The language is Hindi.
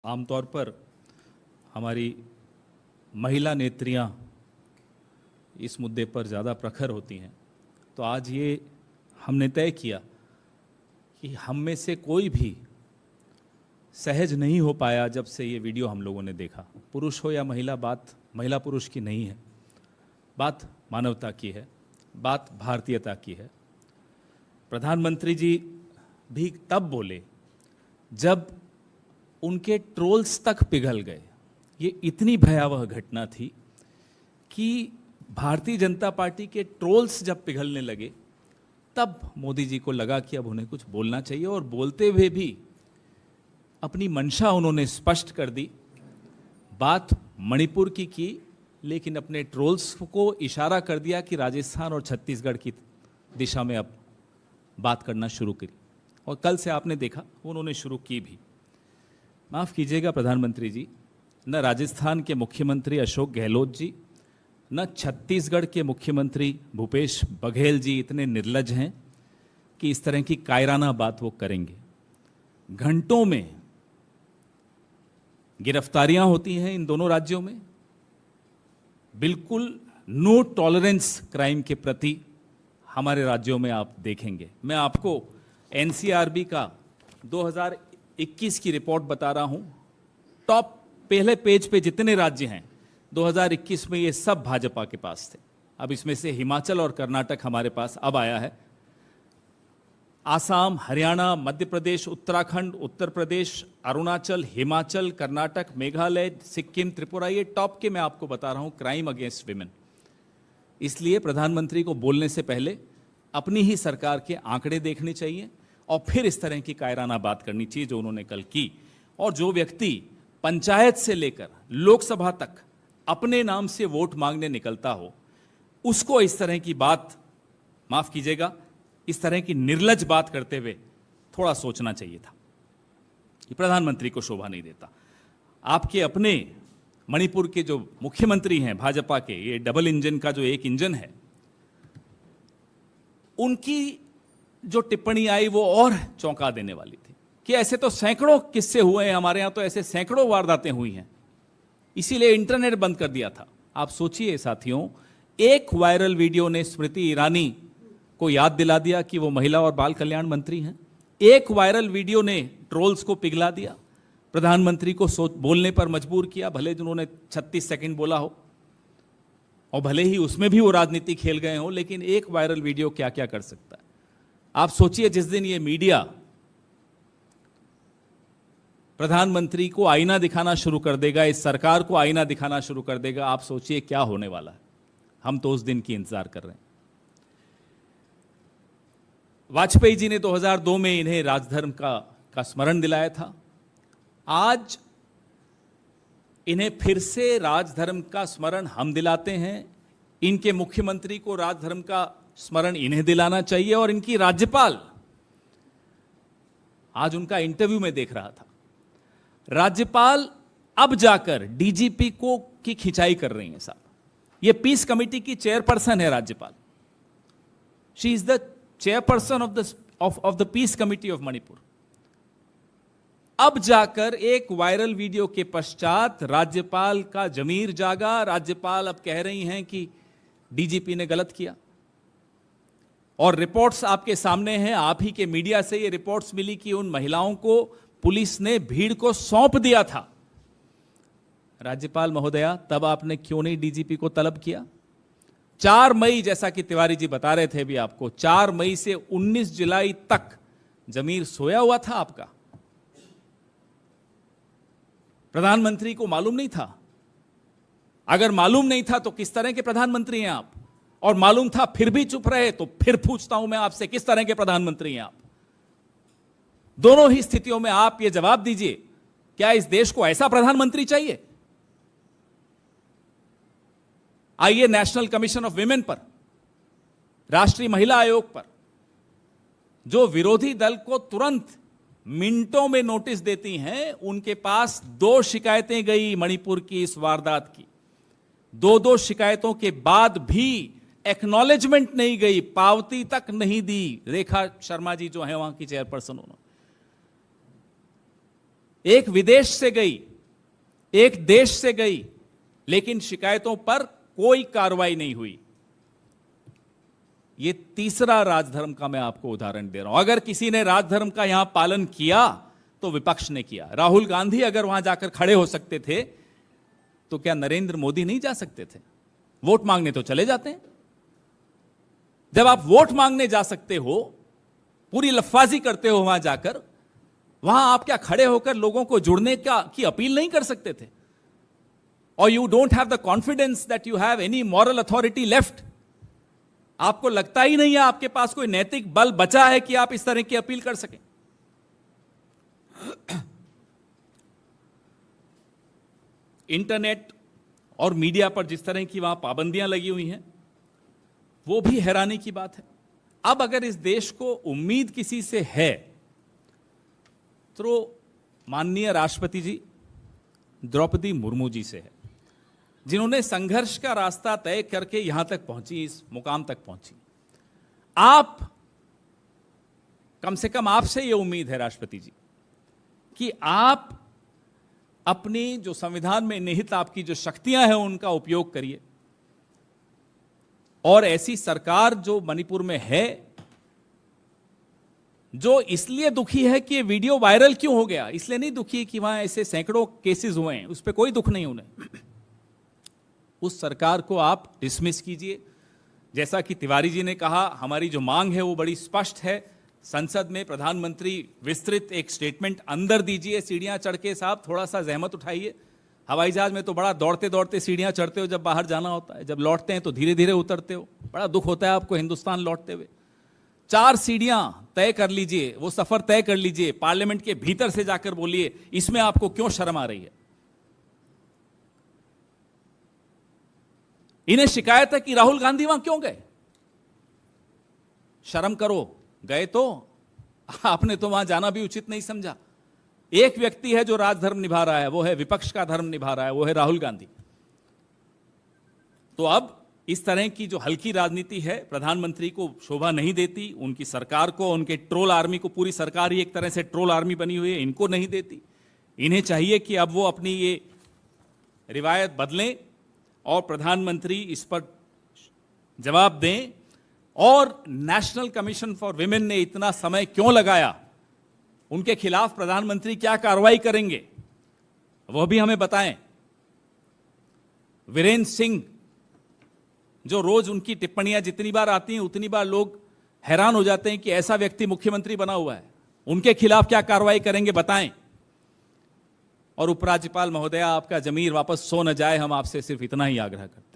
आमतौर पर हमारी महिला नेत्रियां इस मुद्दे पर ज़्यादा प्रखर होती हैं, तो आज ये हमने तय किया कि हम में से कोई भी सहज नहीं हो पाया जब से ये वीडियो हम लोगों ने देखा। पुरुष हो या महिला, बात महिला पुरुष की नहीं है, बात मानवता की है, बात भारतीयता की है। प्रधानमंत्री जी भी तब बोले जब उनके ट्रोल्स तक पिघल गए। ये इतनी भयावह घटना थी कि भारतीय जनता पार्टी के ट्रोल्स जब पिघलने लगे तब मोदी जी को लगा कि अब उन्हें कुछ बोलना चाहिए, और बोलते हुए भी अपनी मंशा उन्होंने स्पष्ट कर दी। बात मणिपुर की लेकिन अपने ट्रोल्स को इशारा कर दिया कि राजस्थान और छत्तीसगढ़ की दिशा में अब बात करना शुरू करी, और कल से आपने देखा उन्होंने शुरू की भी। माफ़ कीजिएगा प्रधानमंत्री जी, न राजस्थान के मुख्यमंत्री अशोक गहलोत जी, न छत्तीसगढ़ के मुख्यमंत्री भूपेश बघेल जी इतने निर्लज हैं कि इस तरह की कायराना बात वो करेंगे। घंटों में गिरफ्तारियां होती हैं इन दोनों राज्यों में। बिल्कुल नो टॉलरेंस क्राइम के प्रति हमारे राज्यों में आप देखेंगे। मैं आपको एनसीआरबी का 2021 की रिपोर्ट बता रहा हूं। टॉप पहले पेज पे जितने राज्य हैं 2021 में, ये सब भाजपा के पास थे। अब इसमें से हिमाचल और कर्नाटक हमारे पास अब आया है। आसाम, हरियाणा, मध्य प्रदेश, उत्तराखंड, उत्तर प्रदेश, अरुणाचल, हिमाचल, कर्नाटक, मेघालय, सिक्किम, त्रिपुरा, ये टॉप के मैं आपको बता रहा हूं क्राइम अगेंस्ट विमेन। इसलिए प्रधानमंत्री को बोलने से पहले अपनी ही सरकार के आंकड़े देखने चाहिए और फिर इस तरह की कायराना बात करनी चाहिए जो उन्होंने कल की। और जो व्यक्ति पंचायत से लेकर लोकसभा तक अपने नाम से वोट मांगने निकलता हो, उसको इस तरह की बात, माफ कीजिएगा, इस तरह की निर्लज बात करते हुए थोड़ा सोचना चाहिए था। ये प्रधानमंत्री को शोभा नहीं देता। आपके अपने मणिपुर के जो मुख्यमंत्री हैं भाजपा के, ये डबल इंजन का जो एक इंजन है, उनकी जो टिप्पणी आई वो और चौंका देने वाली थी कि ऐसे तो सैकड़ों किस्से हुए हैं हमारे यहां, तो ऐसे सैकड़ों वारदातें हुई हैं, इसीलिए इंटरनेट बंद कर दिया था। आप सोचिए साथियों, एक वायरल वीडियो ने स्मृति ईरानी को याद दिला दिया कि वो महिला और बाल कल्याण मंत्री हैं। एक वायरल वीडियो ने ट्रोल्स को पिघला दिया, प्रधानमंत्री को बोलने पर मजबूर किया, भले जिन्होंने 36 सेकंड बोला हो और भले ही उसमें भी वो राजनीति खेल गए हो, लेकिन एक वायरल वीडियो क्या क्या कर सकता है। आप सोचिए जिस दिन ये मीडिया प्रधानमंत्री को आईना दिखाना शुरू कर देगा, इस सरकार को आईना दिखाना शुरू कर देगा, आप सोचिए क्या होने वाला है। हम तो उस दिन की इंतजार कर रहे हैं। वाजपेयी जी ने 2002 में इन्हें राजधर्म का स्मरण दिलाया था। आज इन्हें फिर से राजधर्म का स्मरण हम दिलाते हैं। इनके मुख्यमंत्री को राजधर्म का स्मरण इन्हें दिलाना चाहिए। और इनकी राज्यपाल, आज उनका इंटरव्यू में देख रहा था, राज्यपाल अब जाकर डीजीपी को की खिंचाई कर रही हैं। साहब, ये पीस कमेटी की चेयरपर्सन है राज्यपाल। She is the chairperson of the peace committee of Manipur. अब जाकर एक वायरल वीडियो के पश्चात राज्यपाल का जमीर जागा। राज्यपाल अब कह रही हैं कि डीजीपी ने गलत किया। और रिपोर्ट्स आपके सामने हैं, आप ही के मीडिया से ये रिपोर्ट्स मिली कि उन महिलाओं को पुलिस ने भीड़ को सौंप दिया था। राज्यपाल महोदया, तब आपने क्यों नहीं डीजीपी को तलब किया? 4 मई, जैसा कि तिवारी जी बता रहे थे भी आपको, 4 मई से 19 जुलाई तक जमीर सोया हुआ था आपका। प्रधानमंत्री को मालूम नहीं था? अगर मालूम नहीं था तो किस तरह के प्रधानमंत्री हैं आप? और मालूम था फिर भी चुप रहे, तो फिर पूछता हूं मैं आपसे, किस तरह के प्रधानमंत्री हैं आप? दोनों ही स्थितियों में आप ये जवाब दीजिए, क्या इस देश को ऐसा प्रधानमंत्री चाहिए? आइए नेशनल कमीशन ऑफ विमेन पर, राष्ट्रीय महिला आयोग पर, जो विरोधी दल को तुरंत मिनटों में नोटिस देती हैं, उनके पास 2 शिकायतें गई मणिपुर की इस वारदात की। 2 शिकायतों के बाद भी एक्नॉलेजमेंट नहीं गई, पावती तक नहीं दी। रेखा शर्मा जी जो है वहां की चेयरपर्सन, उन्होंने एक विदेश से गई, एक देश से गई, लेकिन शिकायतों पर कोई कार्रवाई नहीं हुई। यह तीसरा राजधर्म का मैं आपको उदाहरण दे रहा हूं। अगर किसी ने राजधर्म का यहां पालन किया तो विपक्ष ने किया। राहुल गांधी अगर वहां जाकर खड़े हो सकते थे तो क्या नरेंद्र मोदी नहीं जा सकते थे? वोट मांगने तो चले जाते हैं। जब आप वोट मांगने जा सकते हो, पूरी लफ्फाजी करते हो वहां जाकर, वहां आप क्या खड़े होकर लोगों को जुड़ने की अपील नहीं कर सकते थे? और you don't have the confidence that you have any moral authority left. आपको लगता ही नहीं है आपके पास कोई नैतिक बल बचा है कि आप इस तरह की अपील कर सकें। इंटरनेट और मीडिया पर जिस तरह की वहां पाबंदियां लगी हुई हैं, वो भी हैरानी की बात है। अब अगर इस देश को उम्मीद किसी से है तो माननीय राष्ट्रपति जी द्रौपदी मुर्मू जी से है, जिन्होंने संघर्ष का रास्ता तय करके यहां तक पहुंची, इस मुकाम तक पहुंची। आप, कम से कम आपसे यह उम्मीद है राष्ट्रपति जी कि आप अपनी जो संविधान में निहित आपकी जो शक्तियां हैं उनका उपयोग करिए, और ऐसी सरकार जो मणिपुर में है, जो इसलिए दुखी है कि ये वीडियो वायरल क्यों हो गया, इसलिए नहीं दुखी कि वहां ऐसे सैकड़ों केसेस हुए हैं, उस पर कोई दुख नहीं उन्हें। उस सरकार को आप डिसमिस कीजिए। जैसा कि तिवारी जी ने कहा, हमारी जो मांग है वो बड़ी स्पष्ट है। संसद में प्रधानमंत्री विस्तृत एक स्टेटमेंट अंदर दीजिए। सीढ़ियां चढ़ के साहब थोड़ा सा जहमत उठाइए। हवाई जहाज में तो बड़ा दौड़ते दौड़ते सीढ़ियां चढ़ते हो जब बाहर जाना होता है, जब लौटते हैं तो धीरे धीरे उतरते हो। बड़ा दुख होता है आपको हिंदुस्तान लौटते हुए। 4 सीढ़ियां तय कर लीजिए, वो सफर तय कर लीजिए, पार्लियामेंट के भीतर से जाकर बोलिए इसमें आपको क्यों शर्म आ रही है। इन्हें शिकायत है कि राहुल गांधी वहां क्यों गए। शर्म करो, गए तो आपने तो वहां जाना भी उचित नहीं समझा। एक व्यक्ति है जो राजधर्म निभा रहा है, वो है विपक्ष का धर्म निभा रहा है, वो है राहुल गांधी। तो अब इस तरह की जो हल्की राजनीति है प्रधानमंत्री को शोभा नहीं देती, उनकी सरकार को, उनके ट्रोल आर्मी को, पूरी सरकार ही एक तरह से ट्रोल आर्मी बनी हुई है, इनको नहीं देती। इन्हें चाहिए कि अब वो अपनी ये रिवायत बदलें और प्रधानमंत्री इस पर जवाब दें। और नेशनल कमीशन फॉर विमेन ने इतना समय क्यों लगाया, उनके खिलाफ प्रधानमंत्री क्या कार्रवाई करेंगे वह भी हमें बताएं। वीरेंद्र सिंह, जो रोज उनकी टिप्पणियां जितनी बार आती हैं उतनी बार लोग हैरान हो जाते हैं कि ऐसा व्यक्ति मुख्यमंत्री बना हुआ है, उनके खिलाफ क्या कार्रवाई करेंगे बताएं। और उपराज्यपाल महोदया, आपका जमीर वापस सो न जाए, हम आपसे सिर्फ इतना ही आग्रह करते हैं।